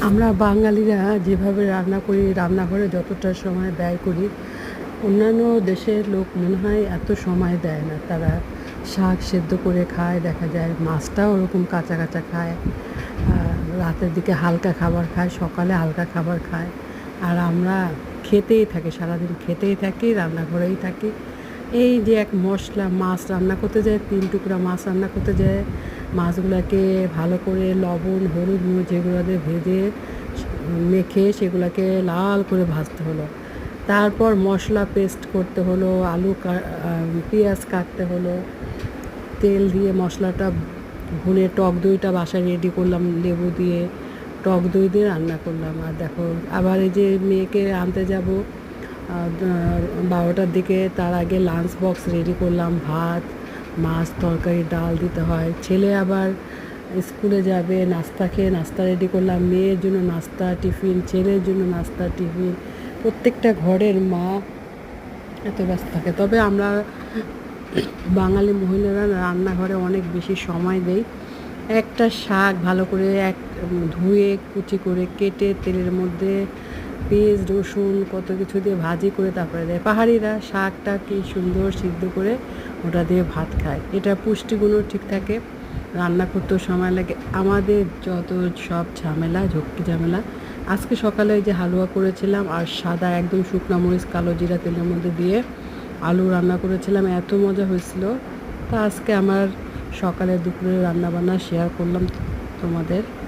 আমরা বাঙালিরা যেভাবে রান্না করি, রান্নাঘরে যতটা সময় ব্যয় করি, অন্যান্য দেশের লোক মনে হয় এত সময় দেয় না। তারা শাক সেদ্ধ করে খায়, দেখা যায় মাছটাও ওরকম কাঁচা কাঁচা খায়, রাতের দিকে হালকা খাবার খায়, সকালে হালকা খাবার খায়। আর আমরা খেতেই থাকি, সারাদিন খেতেই থাকি, রান্নাঘরেই থাকি। এই যে এক মশলা, মাছ রান্না করতে যায়, 3 টুকরা মাছ রান্না করতে যায়, মাছগুলোকে ভালো করে লবণ হলুদ মরিচ এগুলো দিয়ে ভেজে মেখে সেগুলোকে লাল করে ভাজতে হলো। তারপর মশলা পেস্ট করতে হলো, পেঁয়াজ কাটতে হলো, তেল দিয়ে মশলাটা ভুনে টক দইটা বাসায় রেডি করলাম, লেবু দিয়ে টক দই দিয়ে রান্না করলাম। আর দেখো, আবার এই যে মেয়েকে আনতে যাব 12টার দিকে, তার আগে লাঞ্চ বক্স রেডি করলাম, ভাত মাছ তরকারি ডাল দিতে হয়। ছেলে আবার স্কুলে যাবে, নাস্তা খেয়ে নাস্তা রেডি করলাম, মেয়ের জন্য নাস্তা টিফিন, ছেলের জন্য নাস্তা টিফিন। প্রত্যেকটা ঘরের মা এত ব্যস্ত থাকে। তবে আমরা বাঙালি মহিলারা রান্নাঘরে অনেক বেশি সময় দেই। একটা শাক ভালো করে ধুয়ে কুচি করে কেটে তেলের মধ্যে পেঁয়াজ রসুন কত কিছু দিয়ে ভাজি করে তারপরে দেয়। পাহাড়িরা শাকটা কি সুন্দর সিদ্ধ করে ওটা দিয়ে ভাত খায়। এটা পুষ্টিগুণও ঠিক থাকে, রান্না করতেও সময় লাগে। আমাদের যত সব ঝামেলা, ঝক্কি ঝামেলা। আজকে সকালে যে হালুয়া করেছিলাম আর সাদা একদম শুকনো মরিচ কালো জিরা তেলের মধ্যে দিয়ে আলু রান্না করেছিলাম, এত মজা হয়েছিল। তা আজকে আমার সকালে দুপুরে রান্নাবান্না শেয়ার করলাম তোমাদের।